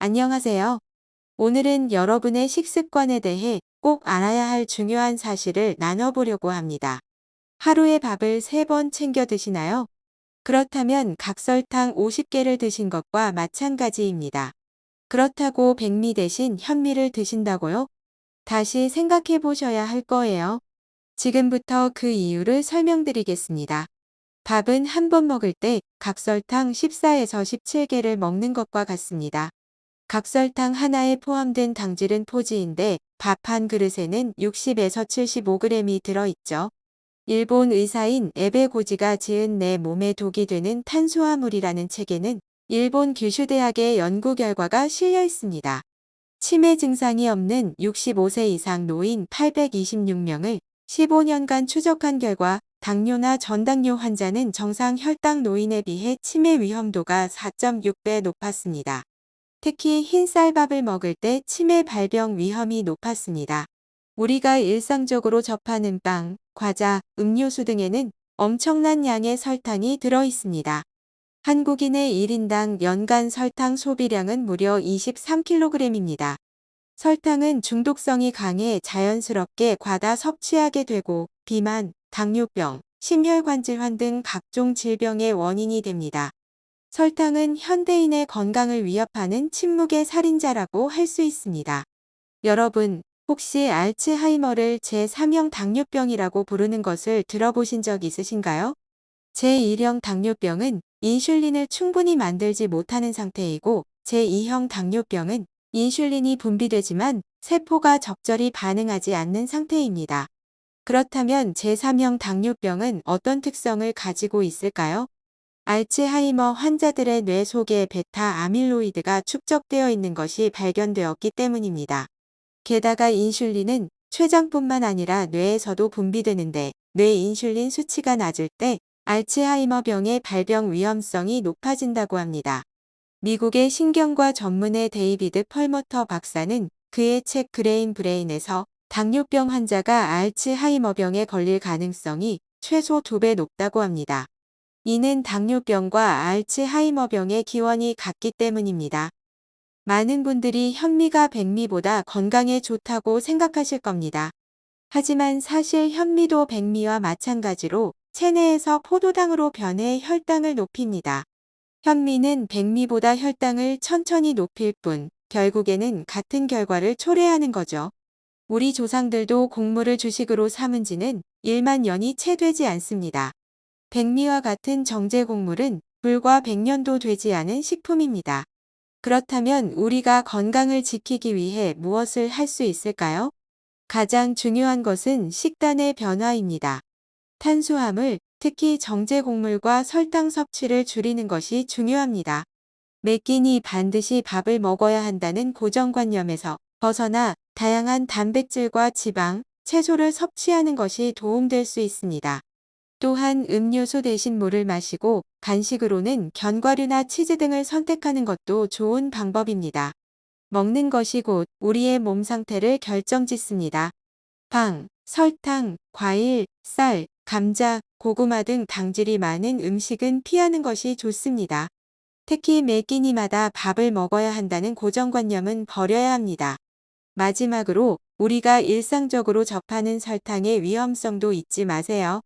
안녕하세요. 오늘은 여러분의 식습관에 대해 꼭 알아야 할 중요한 사실을 나눠보려고 합니다. 하루에 밥을 3번 챙겨 드시나요? 그렇다면 각설탕 50개를 드신 것과 마찬가지입니다. 그렇다고 백미 대신 현미를 드신다고요? 다시 생각해 보셔야 할 거예요. 지금부터 그 이유를 설명드리겠습니다. 밥은 한 번 먹을 때 각설탕 14에서 17개를 먹는 것과 같습니다. 각설탕 하나에 포함된 당질은 포지인데 밥 한 그릇에는 60에서 75g이 들어있죠. 일본 의사인 에베 고지가 지은 내 몸에 독이 되는 탄수화물이라는 책에는 일본 규슈대학의 연구 결과가 실려 있습니다. 치매 증상이 없는 65세 이상 노인 826명을 15년간 추적한 결과 당뇨나 전당뇨 환자는 정상 혈당 노인에 비해 치매 위험도가 4.6배 높았습니다. 특히 흰쌀밥을 먹을 때 치매 발병 위험이 높았습니다. 우리가 일상적으로 접하는 빵, 과자, 음료수 등에는 엄청난 양의 설탕이 들어 있습니다. 한국인의 1인당 연간 설탕 소비량은 무려 23kg입니다. 설탕은 중독성이 강해 자연스럽게 과다 섭취하게 되고 비만, 당뇨병, 심혈관질환 등 각종 질병의 원인이 됩니다. 설탕은 현대인의 건강을 위협하는 침묵의 살인자라고 할 수 있습니다. 여러분, 혹시 알츠하이머를 제3형 당뇨병이라고 부르는 것을 들어보신 적 있으신가요? 제1형 당뇨병은 인슐린을 충분히 만들지 못하는 상태이고 제2형 당뇨병은 인슐린이 분비되지만 세포가 적절히 반응하지 않는 상태입니다. 그렇다면 제3형 당뇨병은 어떤 특성을 가지고 있을까요? 알츠하이머 환자들의 뇌 속에 베타 아밀로이드가 축적되어 있는 것이 발견되었기 때문입니다. 게다가 인슐린은 췌장뿐만 아니라 뇌에서도 분비되는데 뇌 인슐린 수치가 낮을 때 알츠하이머병의 발병 위험성이 높아진다고 합니다. 미국의 신경과 전문의 데이비드 펄머터 박사는 그의 책 그레인 브레인에서 당뇨병 환자가 알츠하이머병에 걸릴 가능성이 최소 2배 높다고 합니다. 이는 당뇨병과 알츠하이머병의 기원이 같기 때문입니다. 많은 분들이 현미가 백미보다 건강에 좋다고 생각하실 겁니다. 하지만 사실 현미도 백미와 마찬가지로 체내에서 포도당으로 변해 혈당을 높입니다. 현미는 백미보다 혈당을 천천히 높일 뿐 결국에는 같은 결과를 초래하는 거죠. 우리 조상들도 곡물을 주식으로 삼은 지는 1만 년이 채 되지 않습니다. 백미와 같은 정제 곡물은 불과 100년도 되지 않은 식품입니다. 그렇다면 우리가 건강을 지키기 위해 무엇을 할 수 있을까요? 가장 중요한 것은 식단의 변화입니다. 탄수화물, 특히 정제 곡물과 설탕 섭취를 줄이는 것이 중요합니다. 매 끼니 반드시 밥을 먹어야 한다는 고정관념에서 벗어나 다양한 단백질과 지방, 채소를 섭취하는 것이 도움될 수 있습니다. 또한 음료수 대신 물을 마시고 간식으로는 견과류나 치즈 등을 선택하는 것도 좋은 방법입니다. 먹는 것이 곧 우리의 몸 상태를 결정짓습니다. 빵, 설탕, 과일, 쌀, 감자, 고구마 등 당질이 많은 음식은 피하는 것이 좋습니다. 특히 매 끼니마다 밥을 먹어야 한다는 고정관념은 버려야 합니다. 마지막으로 우리가 일상적으로 접하는 설탕의 위험성도 잊지 마세요.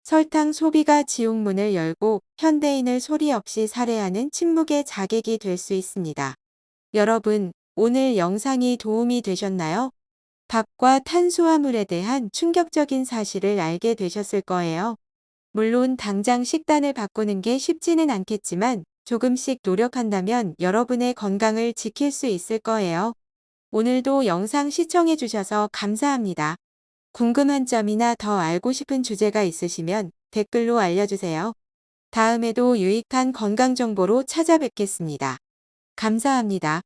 설탕 소비가 지옥문을 열고 현대인을 소리 없이 살해하는 침묵의 자객이 될 수 있습니다. 여러분, 오늘 영상이 도움이 되셨나요? 밥과 탄수화물에 대한 충격적인 사실을 알게 되셨을 거예요. 물론 당장 식단을 바꾸는 게 쉽지는 않겠지만 조금씩 노력한다면 여러분의 건강을 지킬 수 있을 거예요. 오늘도 영상 시청해 주셔서 감사합니다. 궁금한 점이나 더 알고 싶은 주제가 있으시면 댓글로 알려주세요. 다음에도 유익한 건강 정보로 찾아뵙겠습니다. 감사합니다.